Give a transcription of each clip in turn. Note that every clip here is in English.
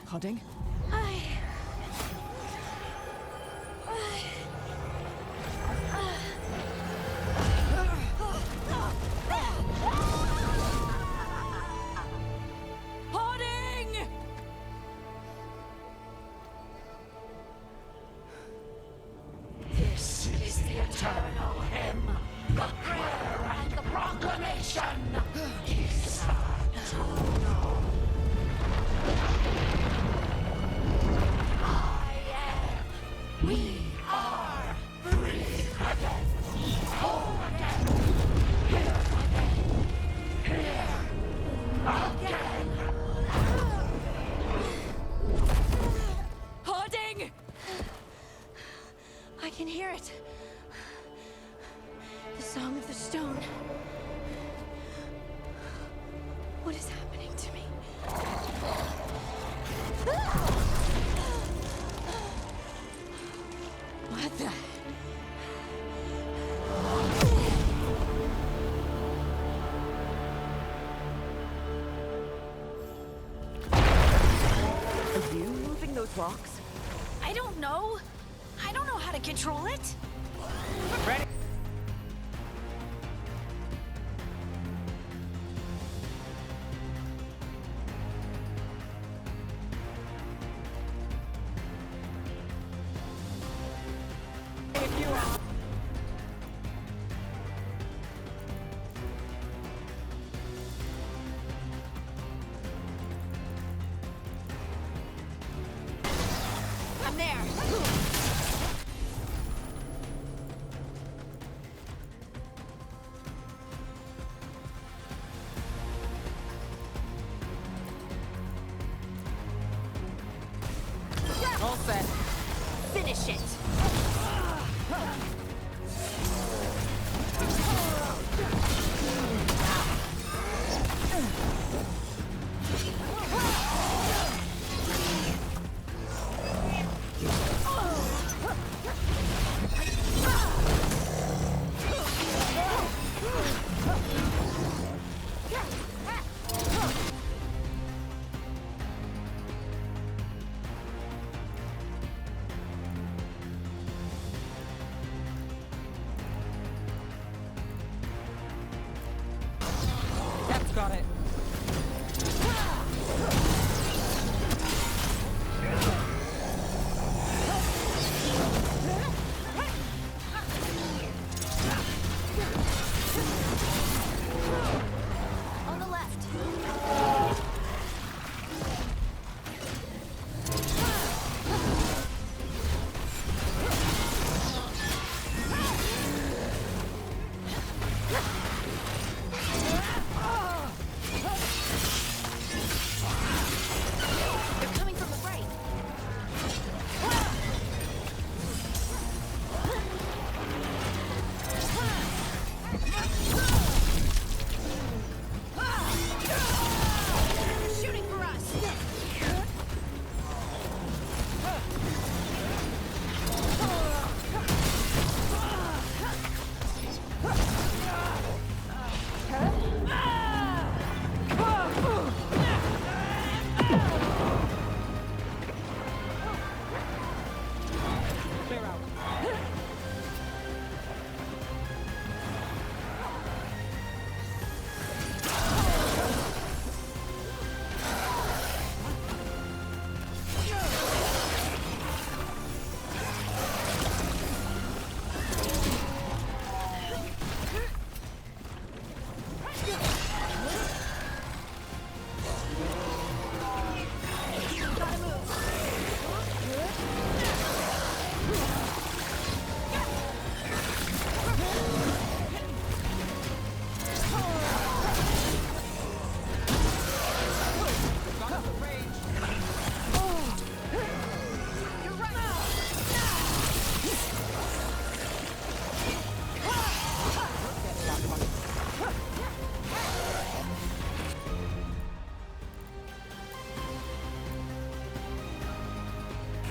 Hunting? This is the eternal hymn, the prayer and the proclamation. We are free again, whole again, here again. Harding! I can hear it. The Song of the Stone. What is happening to me? What the? Are you moving those rocks? I don't know. I don't know how to control it. Ready? I'm there. All set. Finish it.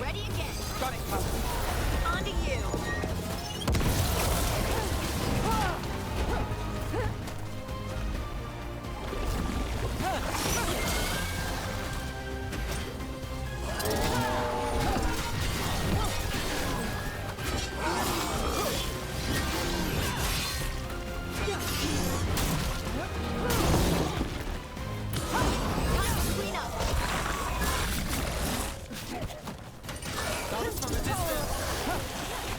Ready again. Got it covered. On to you. Clean up. That was from a distance.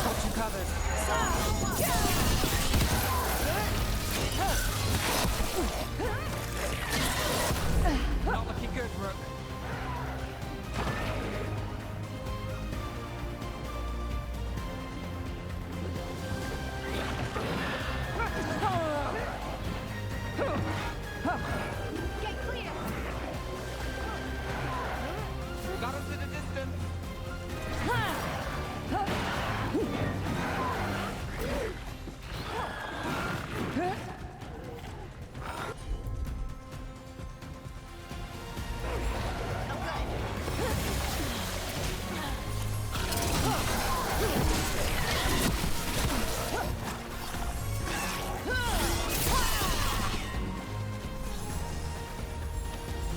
Got you covered. Not looking good, Rook. Get clear. Got us at a distance.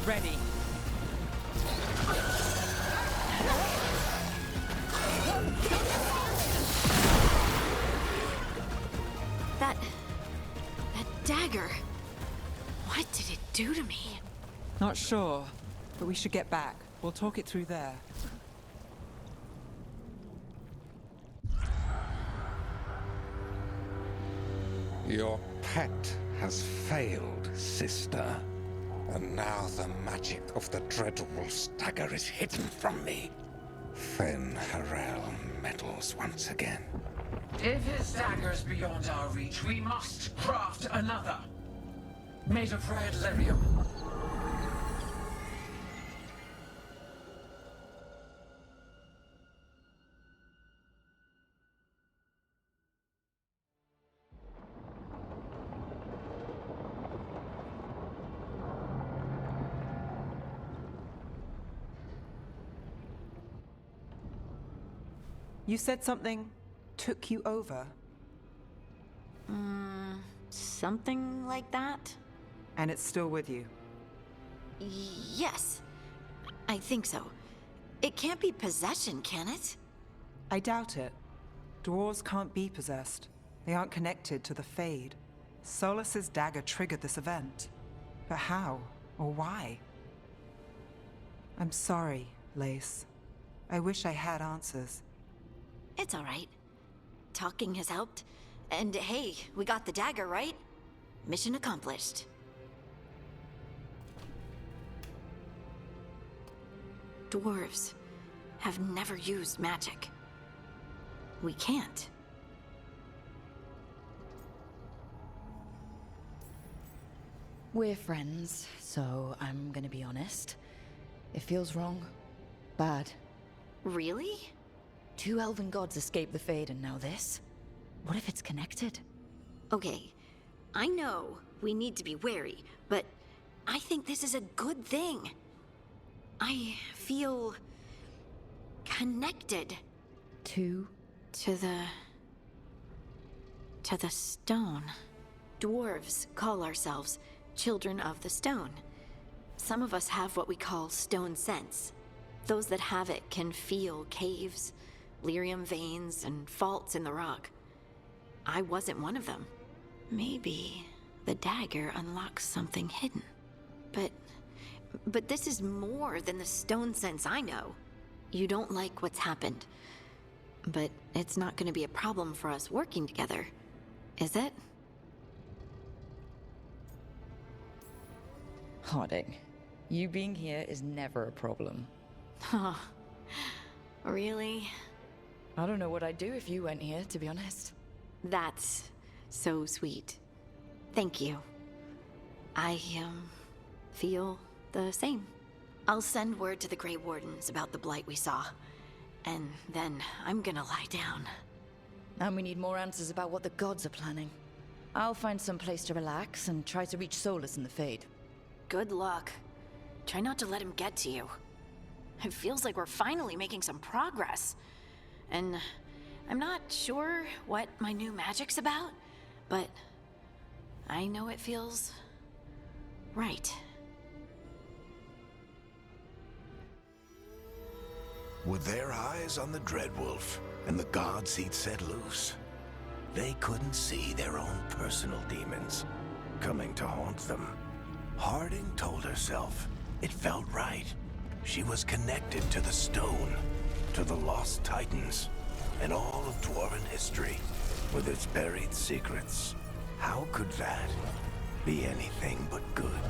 Ready. That dagger. What did it do to me? Not sure, but we should get back. We'll talk it through there. Your pet has failed, sister. And now the magic of the dread wolf's dagger is hidden from me. Fen Harel meddles once again. If his dagger's beyond our reach, we must craft another. Made of red lyrium. You said something took you over, Something like that? and it's still with you. Yes. I think so. It can't be possession, can it? I doubt it. Dwarves can't be possessed. They aren't connected to the Fade. Solus's dagger triggered this event. But how? Or why? I'm sorry, Lace. I wish I had answers. It's all right. Talking has helped. And hey, we got the dagger, right? Mission accomplished. Dwarves have never used magic. We can't. We're friends, so I'm gonna be honest. It feels wrong. Bad. Really? 2 elven gods escaped the Fade and now this? What if it's connected? Okay, I know we need to be wary, but I think this is a good thing. I feel connected Two? to the stone. Dwarves call ourselves children of the stone. Some of us have what we call stone sense. Those that have it can feel caves, lyrium veins, and faults in the rock. I wasn't one of them. Maybe the dagger unlocks something hidden. But this is more than the stone sense I know. You don't like what's happened. But it's not going to be a problem for us working together, is it? Harding, you being here is never a problem. Huh, Really? I don't know what I'd do if you went here, to be honest. That's so sweet. Thank you. I, feel the same. I'll send word to the Grey Wardens about the blight we saw. And then I'm gonna lie down. And we need more answers about what the gods are planning. I'll find some place to relax and try to reach Solus in the Fade. Good luck. Try not to let him get to you. It feels like we're finally making some progress. And I'm not sure what my new magic's about, but I know it feels right. With their eyes on the Dreadwolf and the gods he'd set loose, they couldn't see their own personal demons coming to haunt them. Harding told herself it felt right. She was connected to the stone, to the lost titans, and all of Dwarven history, with its buried secrets. How could that be anything but good?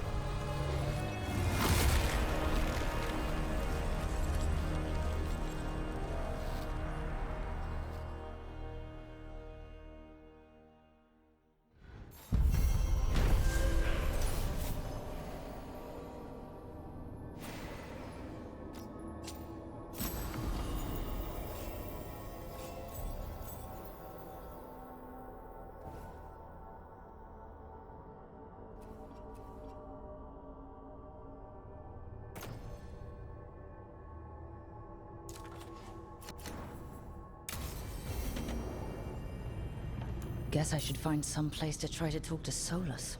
Guess I should find some place to try to talk to Solus.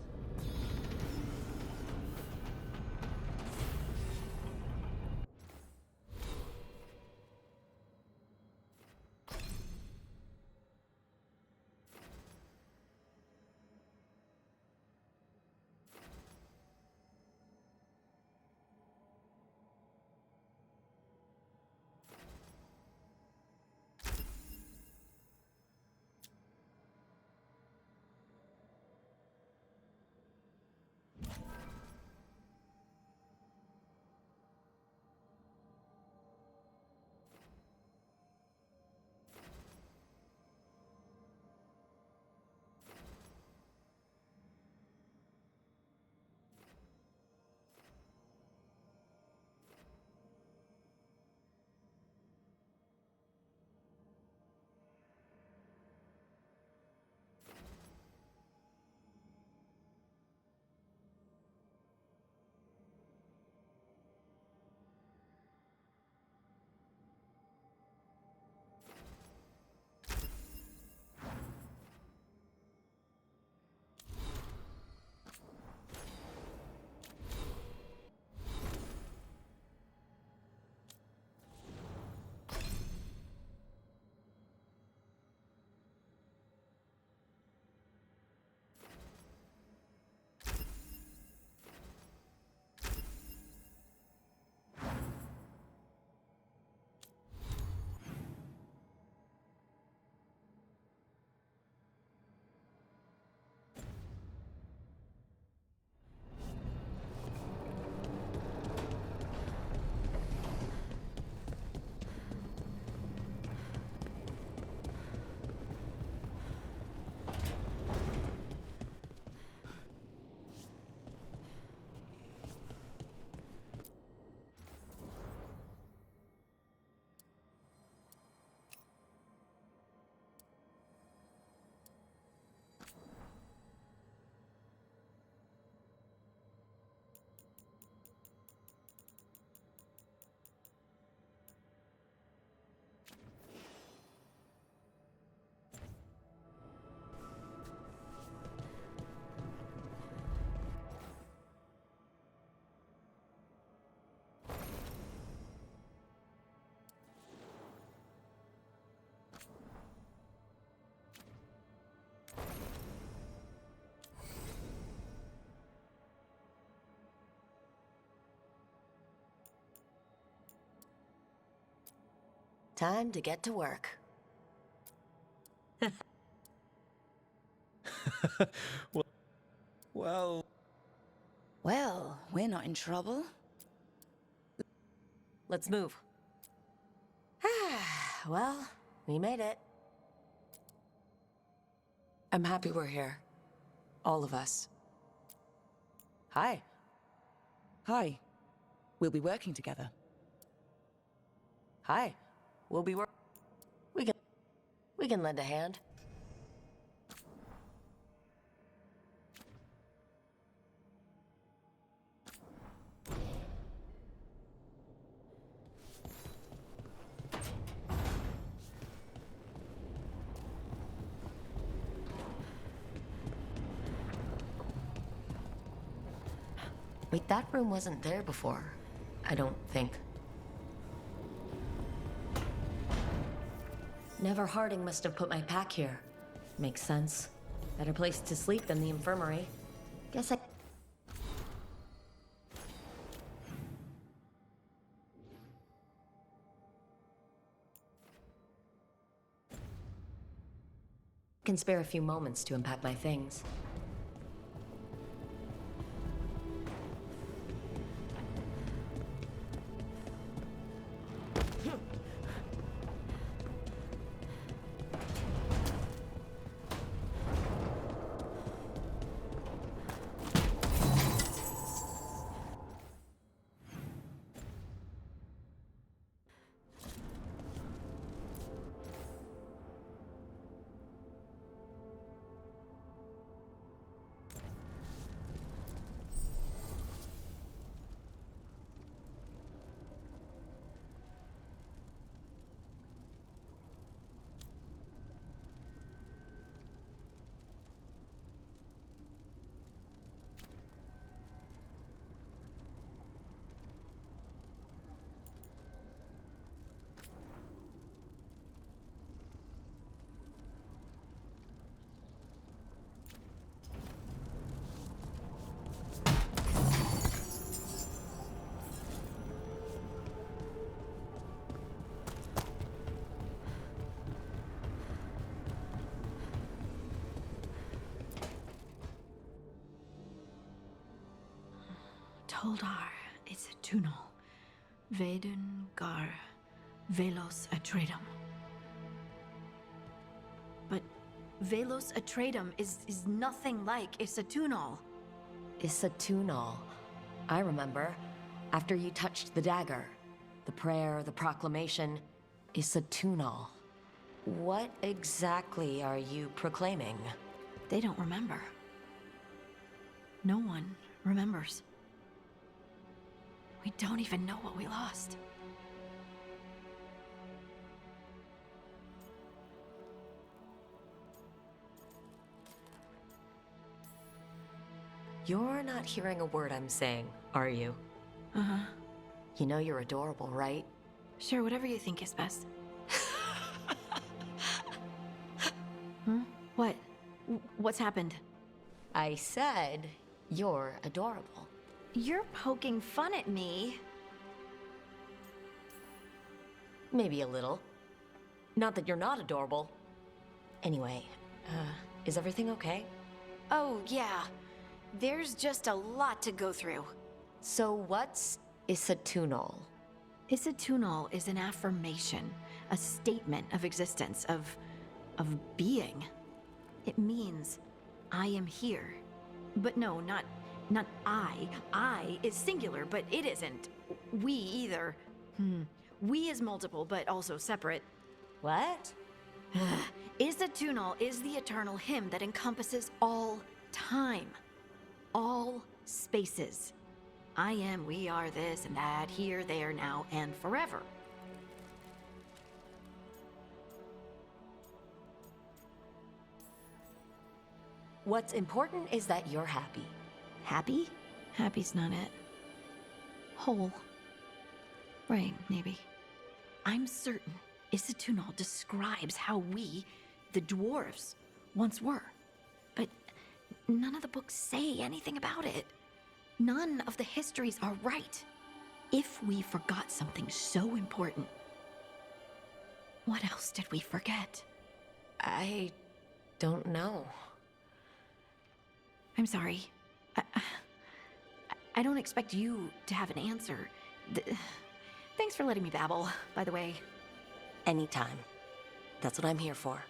Time to get to work. Well, Well, we're not in trouble. Let's move. Well, we made it. I'm happy we're here. All of us. Hi. Hi. We'll be working together. Hi. We'll be we can lend a hand. Wait, that room wasn't there before. I don't think. Never Harding must have put my pack here. Makes sense. Better place to sleep than the infirmary. Guess I... can spare a few moments to unpack my things. Toldar, it's a Tunal. Veilguard, Velos Atreidim. But Velos Atreidim is nothing like Isatunal. Isatunal. I remember. After you touched the dagger. The prayer, the proclamation. Isatunal. What exactly are you proclaiming? They don't remember. No one remembers. We don't even know what we lost. You're not hearing a word I'm saying, are you? Uh-huh. You know you're adorable, right? Sure, whatever you think is best. Huh? What? What's happened? I said you're adorable. You're poking fun at me. Maybe a little. Not that you're not adorable. Anyway, is everything okay? Oh, yeah. There's just a lot to go through. So what's Isatunal? Isatunal is an affirmation, a statement of existence, of being. It means, I am here. But no, not I. I is singular, but it isn't. We either. We is multiple, but also separate. What? Isatunal is the eternal hymn that encompasses all time. All spaces. I am, we are, this and that, here, there, now, and forever. What's important is that you're happy. Happy? Happy's not it. Whole. Right, maybe. I'm certain Isatunal describes how we, the dwarves, once were. But none of the books say anything about it. None of the histories are right. If we forgot something so important, what else did we forget? I don't know. I'm sorry. I don't expect you to have an answer. Thanks for letting me babble, by the way. anytime. That's what I'm here for.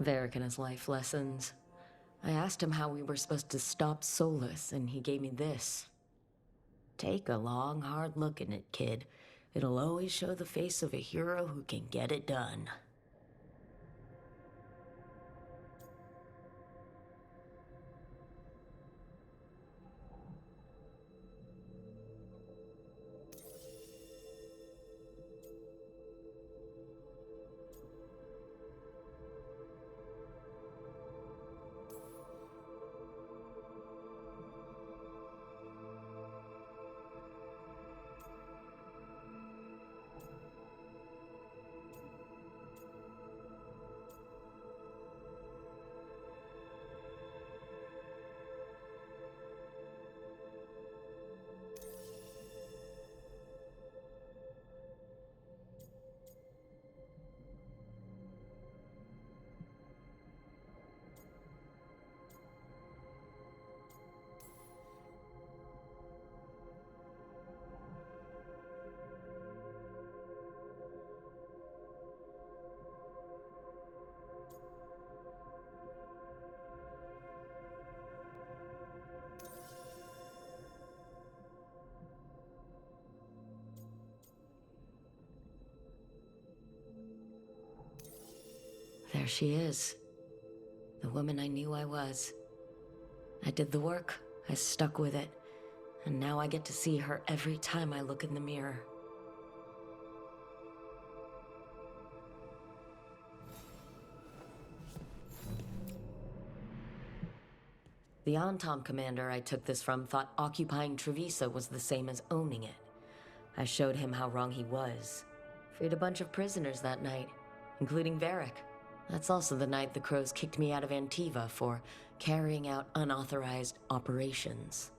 Varric and his life lessons. I asked him how we were supposed to stop Solus, and he gave me this. Take a long, hard look at it, kid. It'll always show the face of a hero who can get it done. There she is. The woman I knew I was. I did the work, I stuck with it, and now I get to see her every time I look in the mirror. The Antom commander I took this from thought occupying Trevisa was the same as owning it. I showed him how wrong he was. Freed a bunch of prisoners that night, including Varric. That's also the night the Crows kicked me out of Antiva for carrying out unauthorized operations.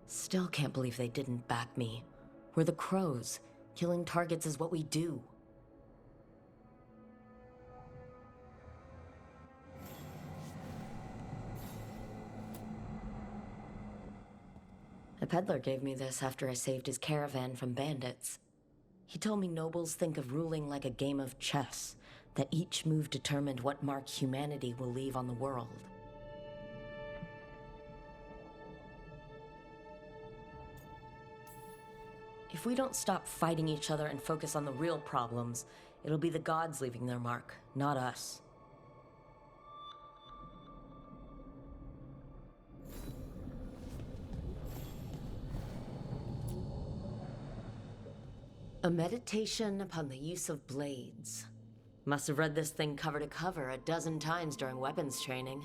Still can't believe they didn't back me. We're the Crows. Killing targets is what we do. A peddler gave me this after I saved his caravan from bandits. He told me nobles think of ruling like a game of chess, that each move determined what mark humanity will leave on the world. If we don't stop fighting each other and focus on the real problems, it'll be the gods leaving their mark, not us. A meditation upon the use of blades. Must have read this thing cover to cover a dozen times during weapons training.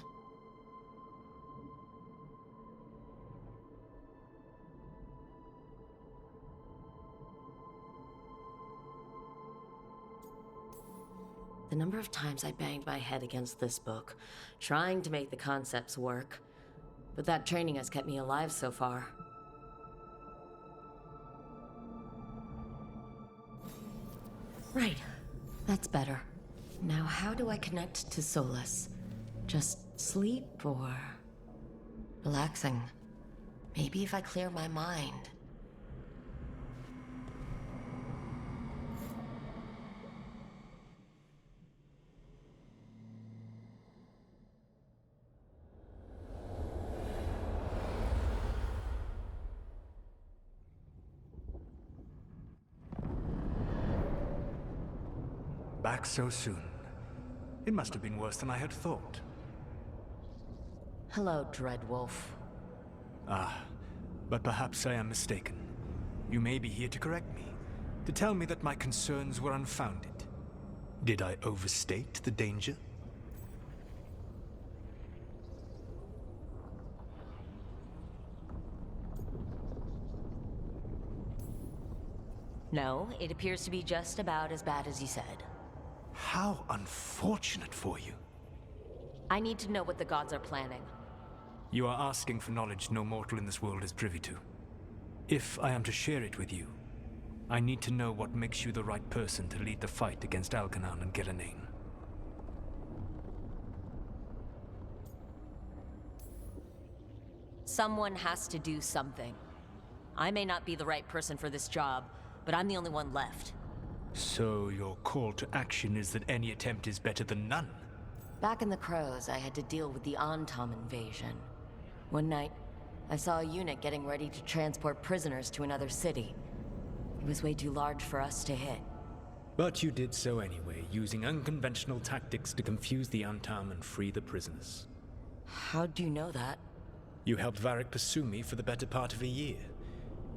The number of times I banged my head against this book, trying to make the concepts work. But that training has kept me alive so far. Right. That's better. Now how do I connect to Solus? Just sleep or relaxing? Maybe if I clear my mind. Back so soon. It must have been worse than I had thought. Hello, Dreadwolf. Ah, but perhaps I am mistaken. You may be here to correct me, to tell me that my concerns were unfounded. Did I overstate the danger? No, it appears to be just about as bad as you said. How unfortunate for you. I need to know what the gods are planning. You are asking for knowledge no mortal in this world is privy to. If I am to share it with you, I need to know what makes you the right person to lead the fight against Algernon and Gillenane. Someone has to do something. I may not be the right person for this job, but I'm the only one left. So your call to action is that any attempt is better than none? Back in the Crows, I had to deal with the Antom invasion. One night, I saw a unit getting ready to transport prisoners to another city. It was way too large for us to hit. But you did so anyway, using unconventional tactics to confuse the Antom and free the prisoners. How do you know that? You helped Varric pursue me for the better part of a year.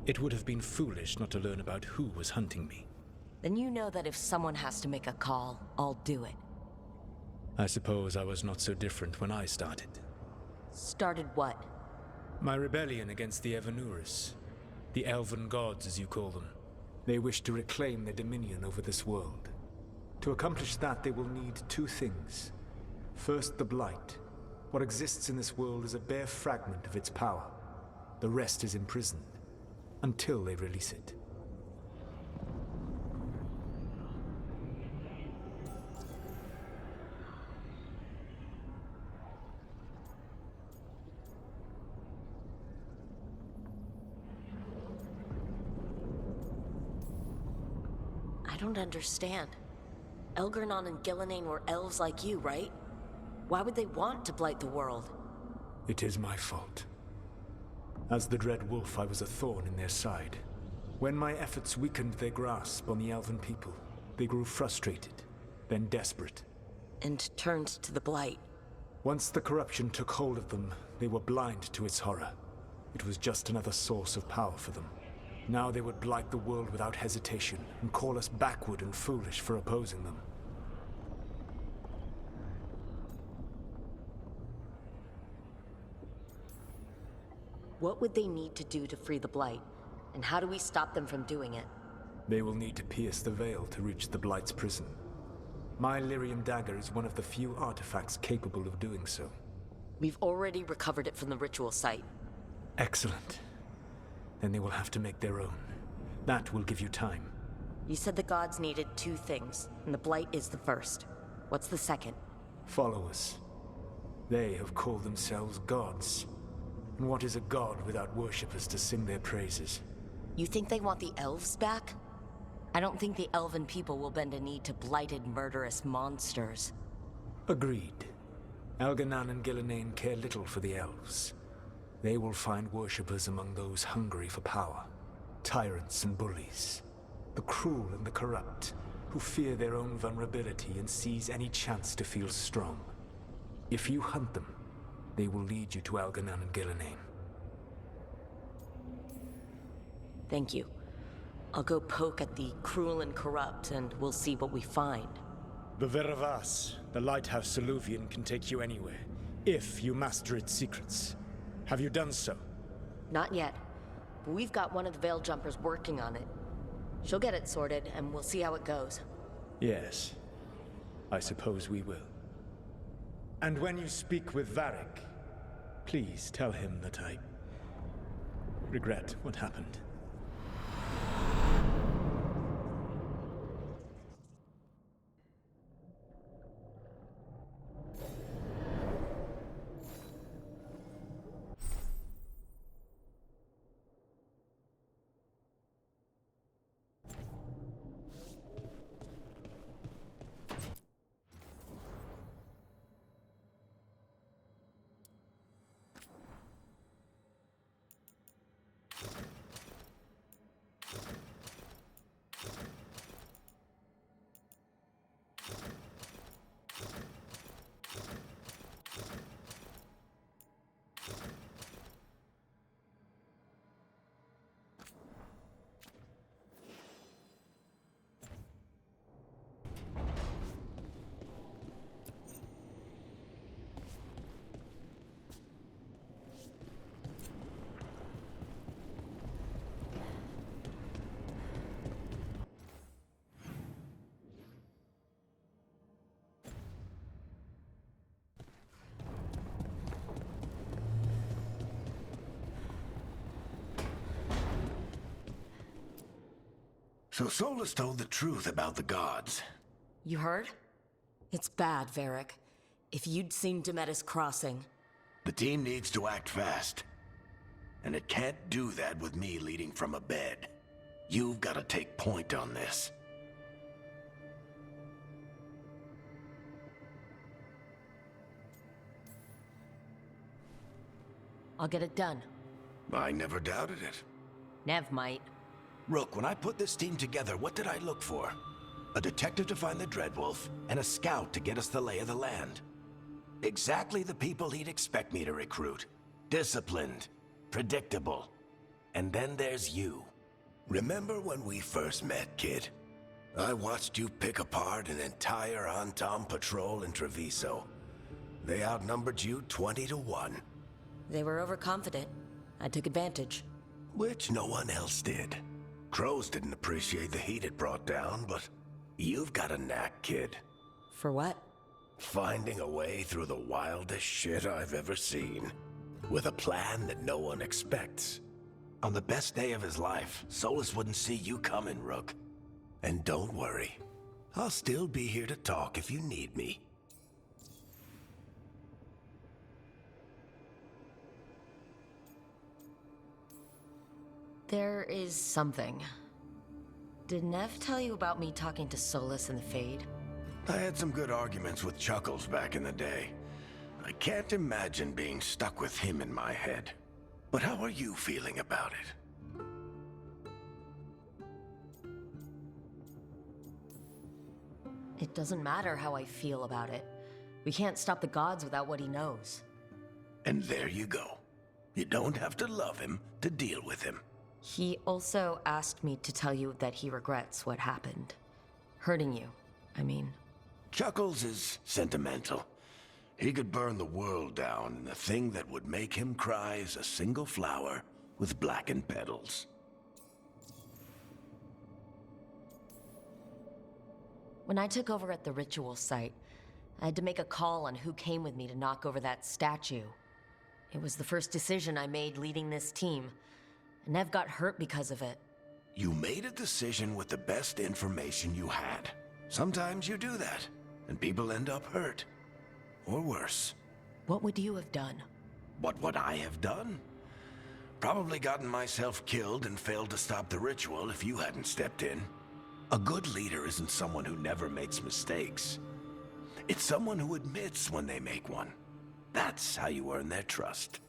It would have been foolish not to learn about who was hunting me. Then you know that if someone has to make a call, I'll do it. I suppose I was not so different when I started. Started what? My rebellion against the Evanuris. The Elven Gods, as you call them. They wish to reclaim their dominion over this world. To accomplish that, they will need two things. First, the Blight. What exists in this world is a bare fragment of its power. The rest is imprisoned, until they release it. I don't understand. Elgernon and Gillenane were elves like you, right? Why would they want to blight the world? It is my fault. As the Dread Wolf, I was a thorn in their side. When my efforts weakened their grasp on the Elven people, they grew frustrated, then desperate. And turned to the blight. Once the corruption took hold of them, they were blind to its horror. It was just another source of power for them. Now they would blight the world without hesitation, and call us backward and foolish for opposing them. What would they need to do to free the blight? And how do we stop them from doing it? They will need to pierce the veil to reach the Blight's prison. My Lyrium dagger is one of the few artifacts capable of doing so. We've already recovered it from the ritual site. Excellent. Then they will have to make their own. That will give you time. You said the gods needed two things, and the blight is the first. What's the second? Followers. They have called themselves gods. And what is a god without worshippers to sing their praises? You think they want the elves back? I don't think the elven people will bend a knee to blighted, murderous monsters. Agreed. Algernon and Gillenane care little for the elves. They will find worshippers among those hungry for power. Tyrants and bullies. The cruel and the corrupt, who fear their own vulnerability and seize any chance to feel strong. If you hunt them, they will lead you to Algernon and Gillenane. Thank you. I'll go poke at the cruel and corrupt, and we'll see what we find. The Veravas, the lighthouse Soluvian, can take you anywhere, if you master its secrets. Have you done so? Not yet, but we've got one of the Veil Jumpers working on it. She'll get it sorted, and we'll see how it goes. Yes. I suppose we will. And when you speak with Varric, please tell him that I regret what happened. So Solus told the truth about the gods. You heard? It's bad, Varric. If you'd seen Demetis crossing... The team needs to act fast. And it can't do that with me leading from a bed. You've got to take point on this. I'll get it done. I never doubted it. Nev might. Rook, when I put this team together, what did I look for? A detective to find the Dreadwolf, and a scout to get us the lay of the land. Exactly the people he'd expect me to recruit. Disciplined, predictable. And then there's you. Remember when we first met, kid? I watched you pick apart an entire Antom patrol in Treviso. They outnumbered you 20 to 1. They were overconfident. I took advantage. Which no one else did. Crows didn't appreciate the heat it brought down, but you've got a knack, kid. For what? Finding a way through the wildest shit I've ever seen. With a plan that no one expects. On the best day of his life, Solus wouldn't see you coming, Rook. And don't worry. I'll still be here to talk if you need me. There is something. Did Nev tell you about me talking to Solus in the Fade? I had some good arguments with Chuckles back in the day. I can't imagine being stuck with him in my head. But how are you feeling about it? It doesn't matter how I feel about it. We can't stop the gods without what he knows. And there you go. You don't have to love him to deal with him. He also asked me to tell you that he regrets what happened. Hurting you, I mean. Chuckles is sentimental. He could burn the world down, and the thing that would make him cry is a single flower with blackened petals. When I took over at the ritual site, I had to make a call on who came with me to knock over that statue. It was the first decision I made leading this team, and Nev got hurt because of it. You made a decision with the best information you had. Sometimes you do that, and people end up hurt. Or worse. What would you have done? What would I have done? Probably gotten myself killed and failed to stop the ritual if you hadn't stepped in. A good leader isn't someone who never makes mistakes. It's someone who admits when they make one. That's how you earn their trust.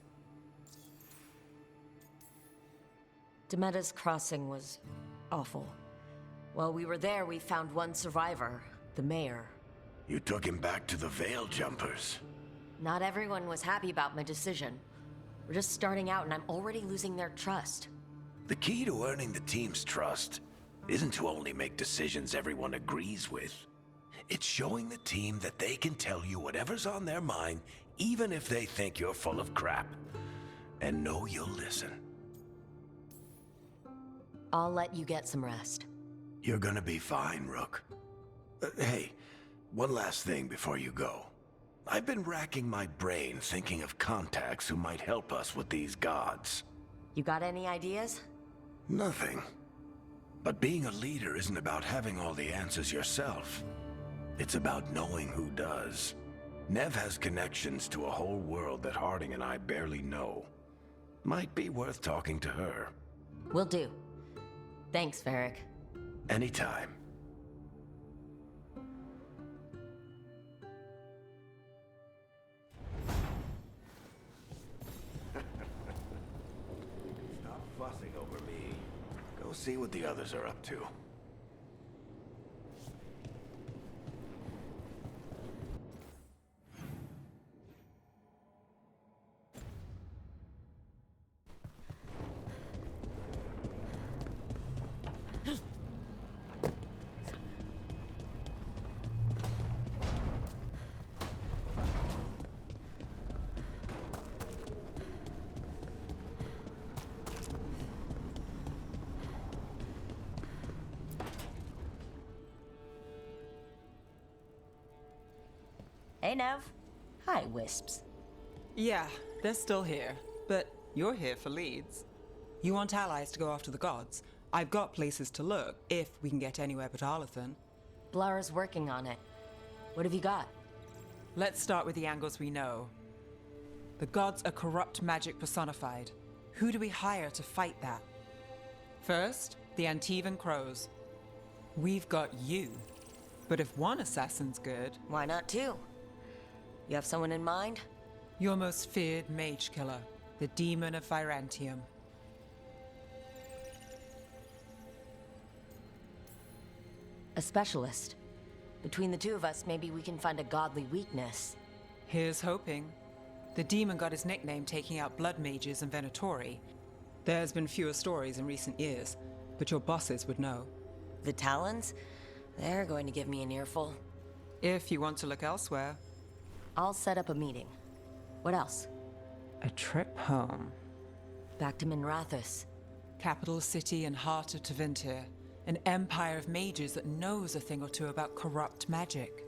Demetis Crossing was awful. While we were there, we found one survivor, the mayor. You took him back to the Veil Jumpers. Not everyone was happy about my decision. We're just starting out and I'm already losing their trust. The key to earning the team's trust isn't to only make decisions everyone agrees with. It's showing the team that they can tell you whatever's on their mind, even if they think you're full of crap. And know you'll listen. I'll let you get some rest. You're gonna be fine, Rook. Hey, one last thing before you go. I've been racking my brain thinking of contacts who might help us with these gods. You got any ideas? Nothing. But being a leader isn't about having all the answers yourself. It's about knowing who does. Nev has connections to a whole world that Harding and I barely know. Might be worth talking to her. Will do. Thanks, Varric. Anytime. Stop fussing over me. Go see what the others are up to. Hey, Nev. Hi, Wisps. Yeah, they're still here, but you're here for leads. You want allies to go after the gods. I've got places to look, if we can get anywhere but Arlathan. Blara's working on it. What have you got? Let's start with the angles we know. The gods are corrupt magic personified. Who do we hire to fight that? First, the Antivan Crows. We've got you. But if one assassin's good... Why not two? You have someone in mind? Your most feared mage killer, the Demon of Virantium. A specialist. Between the two of us, maybe we can find a godly weakness. Here's hoping. The demon got his nickname taking out blood mages and Venatori. There's been fewer stories in recent years, but your bosses would know. The Talons? They're going to give me an earful. If you want to look elsewhere. I'll set up a meeting. What else? A trip home. Back to Minrathous. Capital city and heart of Tevinter. An empire of mages that knows a thing or two about corrupt magic.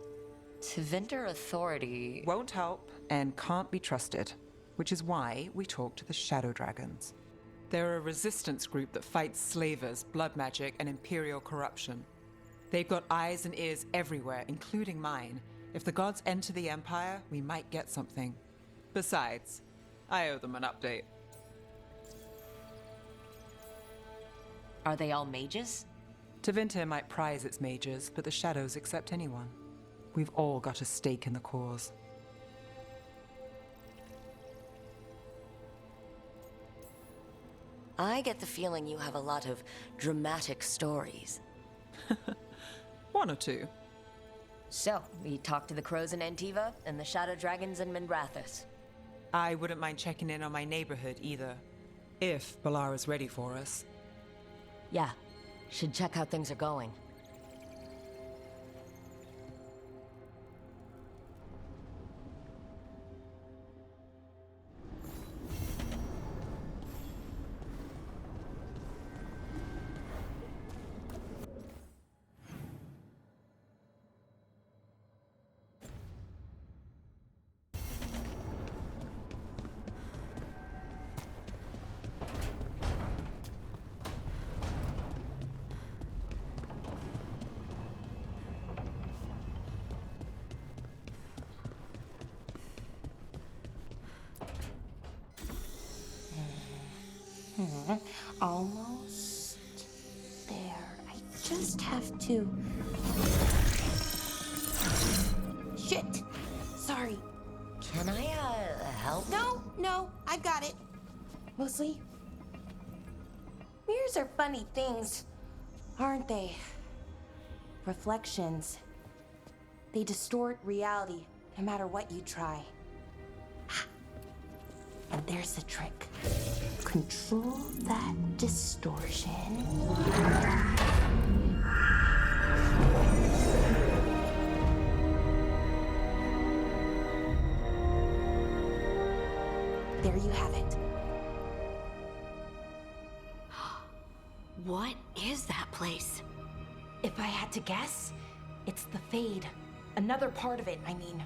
Tevinter authority... Won't help and can't be trusted, which is why we talk to the Shadow Dragons. They're a resistance group that fights slavers, blood magic, and imperial corruption. They've got eyes and ears everywhere, including mine. If the gods enter the Empire, we might get something. Besides, I owe them an update. Are they all mages? Tevinter might prize its mages, but the Shadows accept anyone. We've all got a stake in the cause. I get the feeling you have a lot of dramatic stories. One or two. So, we talked to the Crows in Antiva and the Shadow Dragons in Minrathous. I wouldn't mind checking in on my neighborhood either. If Balara's ready for us. Yeah, should check how things are going. Almost there. I just have to... Shit! Sorry. Can I, help? No, I got it. Mostly, mirrors are funny things, aren't they? Reflections. They distort reality, no matter what you try. And there's the trick. Control that distortion. There you have it. What is that place? If I had to guess, it's the Fade. Another part of it, I mean.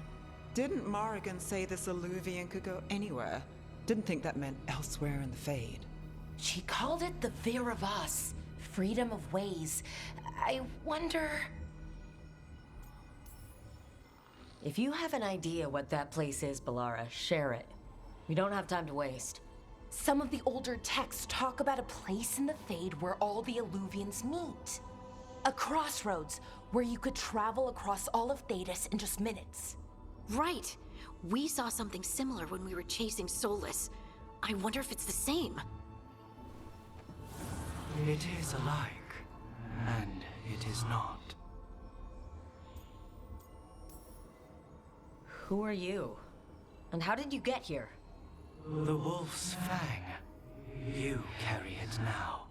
Didn't Morrigan say this Alluvian could go anywhere? Didn't think that meant elsewhere in the Fade. She called it the Fear of Us. Freedom of ways. I wonder... If you have an idea what that place is, Balara, share it. We don't have time to waste. Some of the older texts talk about a place in the Fade where all the Alluvians meet. A crossroads where you could travel across all of Thedas in just minutes. Right. We saw something similar when we were chasing Solus. I wonder if it's the same. It is alike, and it is not. Who are you? And how did you get here? The Wolf's Fang. You carry it now.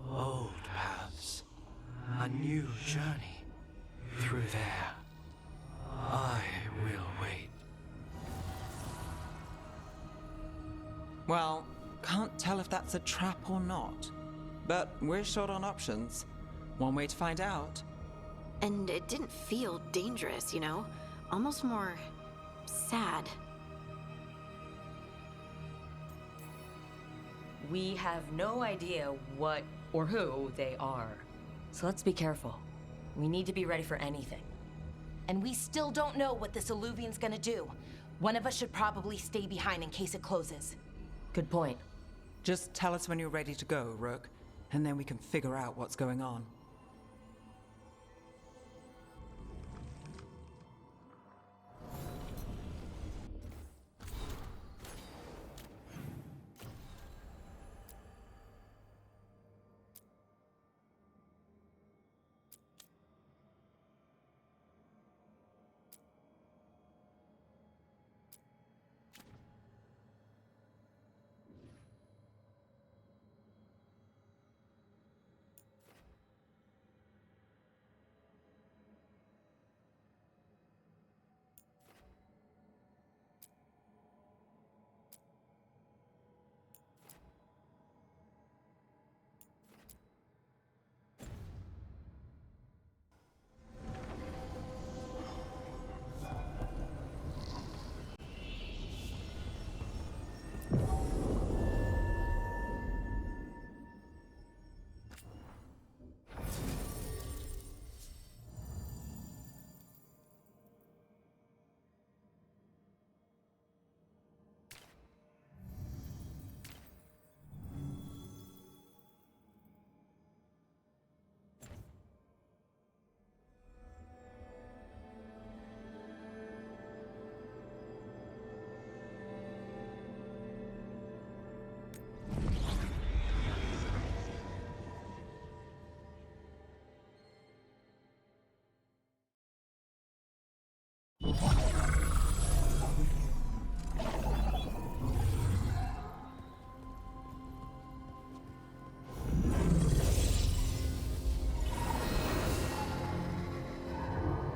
Old paths. A new journey. Through there. I will wait. Well, can't tell if that's a trap or not. But we're short on options. One way to find out. And it didn't feel dangerous, you know? Almost more... sad. We have no idea what or who they are. So let's be careful. We need to be ready for anything. And we still don't know what this Illuvian's gonna do. One of us should probably stay behind in case it closes. Good point. Just tell us when you're ready to go, Rook, and then we can figure out what's going on.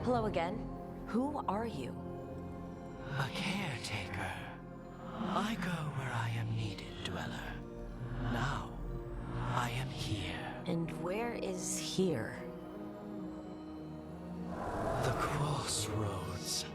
Hello again. Who are you? A caretaker. I go where I am needed, Dweller. Now, I am here. And where is here? The crossroads.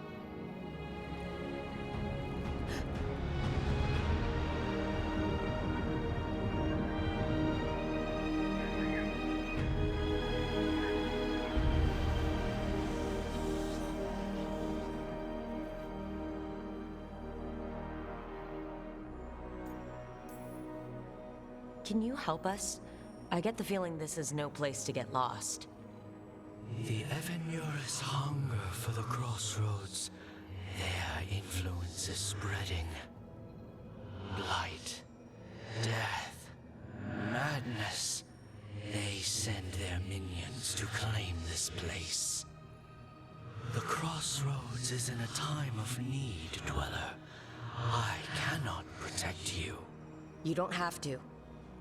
Can you help us? I get the feeling this is no place to get lost. The Evenurus hunger for the crossroads. Their influence is spreading. Blight, death, madness. They send their minions to claim this place. The crossroads is in a time of need, Dweller. I cannot protect you. You don't have to.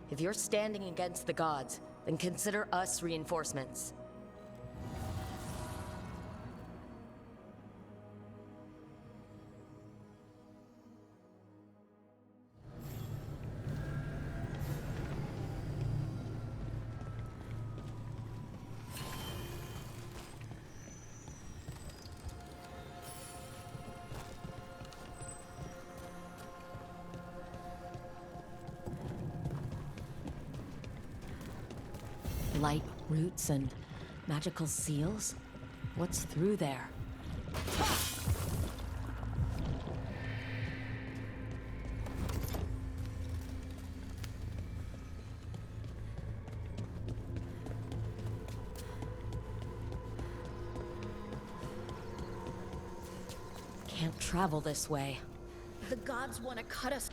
If you're standing against the gods, then consider us reinforcements. Light roots and magical seals? What's through there? Can't travel this way. The gods want to cut us.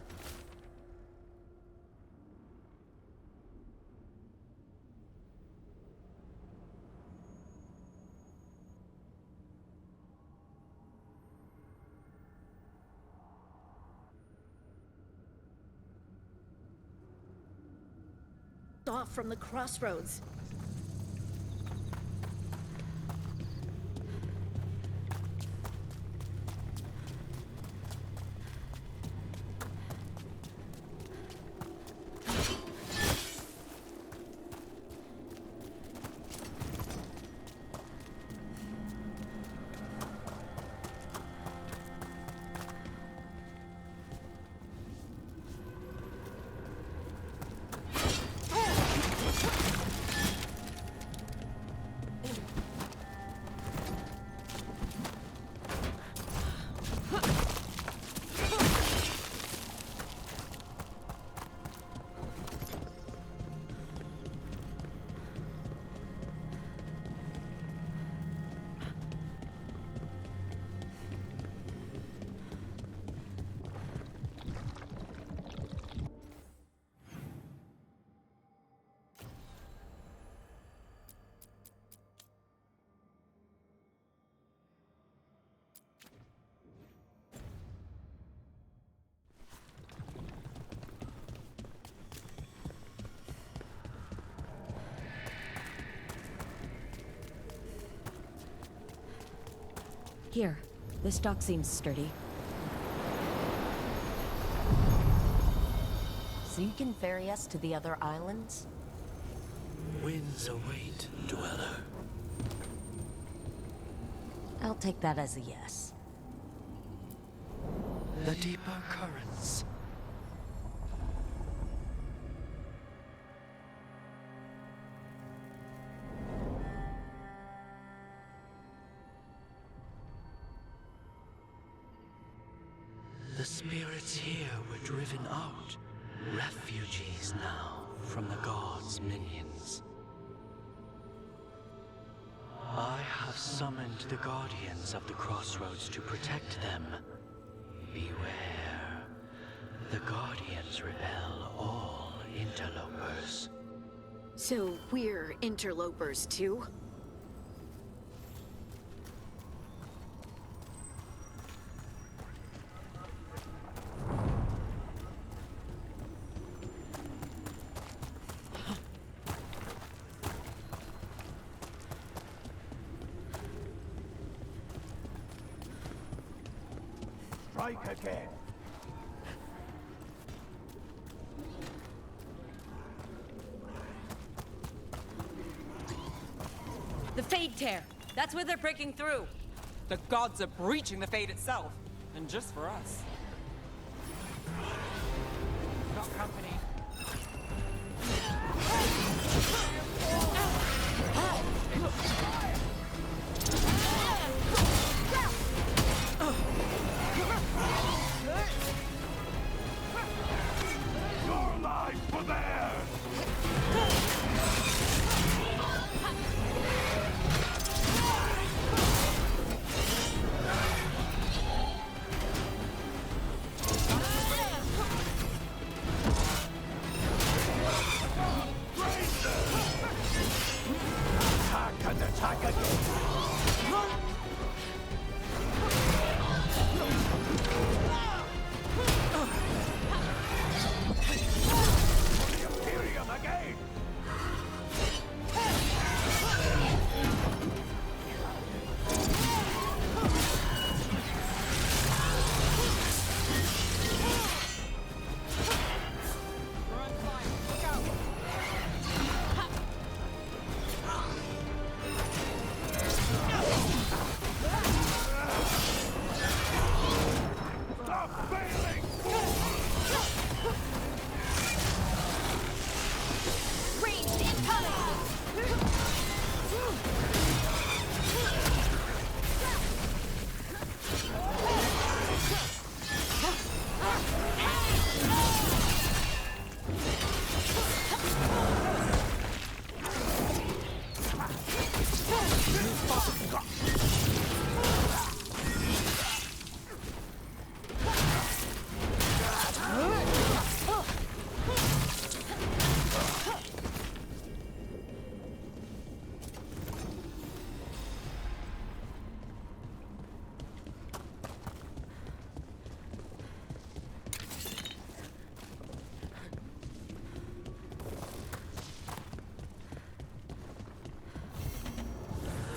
Off from the crossroads. Here, this dock seems sturdy. So you can ferry us to the other islands? Winds await, dweller. I'll take that as a yes. The deeper currents. The spirits here were driven out, refugees now from the gods' minions. I have summoned the guardians of the crossroads to protect them. Beware. The guardians repel all interlopers. So we're interlopers too? Strike again. The Fade Tear! That's where they're breaking through! The gods are breaching the Fade itself, and just for us. Got company. Your life for theirs! Attack and attack again! The Imperium again! Stop failing! Ranged incoming!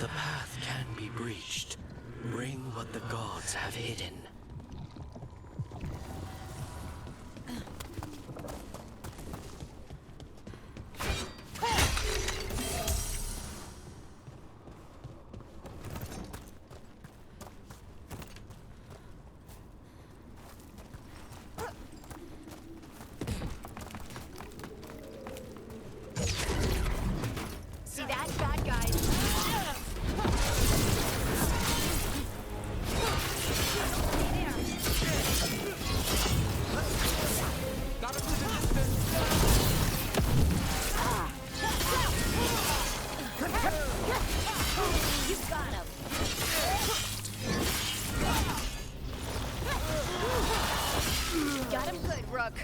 The path can be breached. Bring what the gods have hidden. See that, bad guys? Got him to the distance. You got him. Got him good, Rook.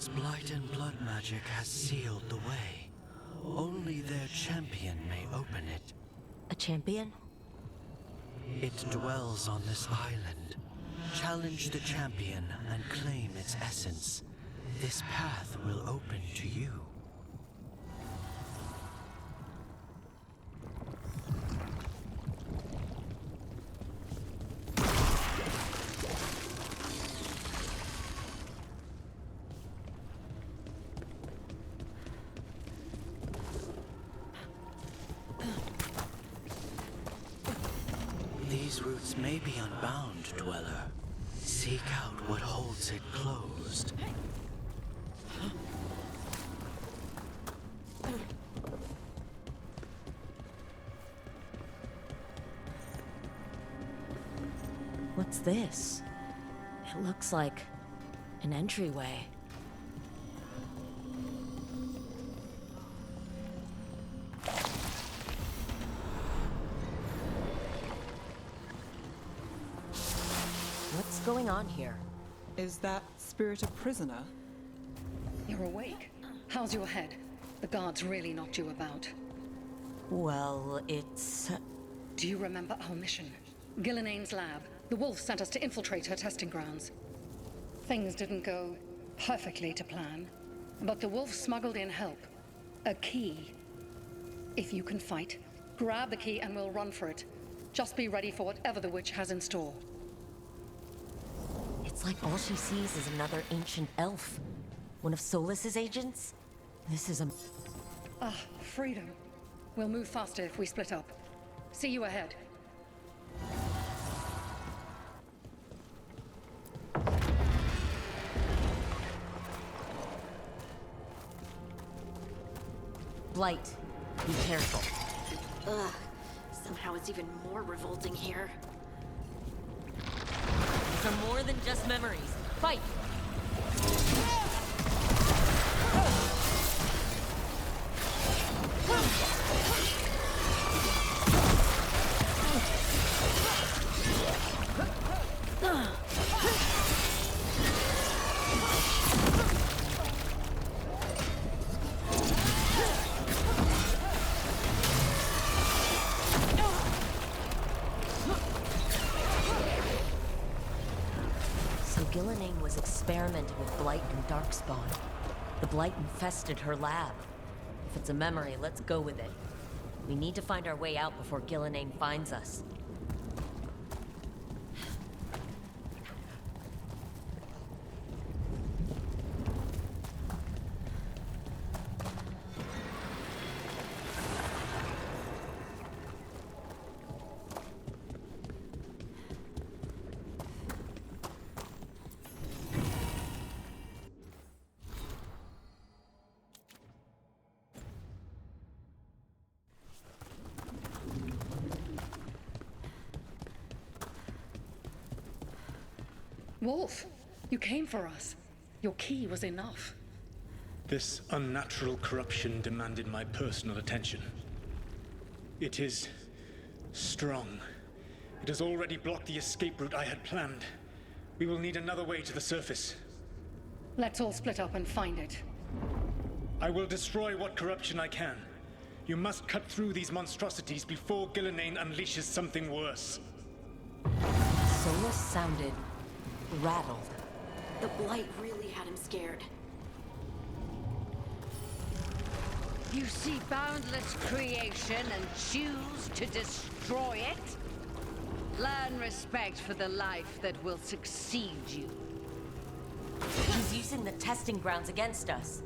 Blight and blood magic has sealed the way. Only their champion may open it. A champion? It dwells on this island. Challenge the champion and claim its essence. This path will open to you. These roots may be unbound, Dweller. Seek out what holds it closed. What's this? It looks like an entryway. What's going on here? Is that spirit a prisoner? You're awake. How's your head? The guards really knocked you about. Well, it's... Do you remember our mission? Gillenane's lab. The wolf sent us to infiltrate her testing grounds. Things didn't go perfectly to plan, but the wolf smuggled in help. A key. If you can fight, grab the key and we'll run for it. Just be ready for whatever the witch has in store. It's like all she sees is another ancient elf. One of Solus's agents? This is a... Ah, freedom. We'll move faster if we split up. See you ahead. Blight, be careful. Ugh. Somehow it's even more revolting here. These are more than just memories. Fight! Gillenane was experimenting with Blight and Darkspawn. The Blight infested her lab. If it's a memory, let's go with it. We need to find our way out before Gillenane finds us. Wolf, you came for us. Your key was enough. This unnatural corruption demanded my personal attention. It is strong. It has already blocked the escape route I had planned. We will need another way to the surface. Let's all split up and find it. I will destroy what corruption I can. You must cut through these monstrosities before Gillenane unleashes something worse. Solus sounded rattled. The Blight really had him scared. You see boundless creation and choose to destroy it? Learn respect for the life that will succeed you. He's using the testing grounds against us.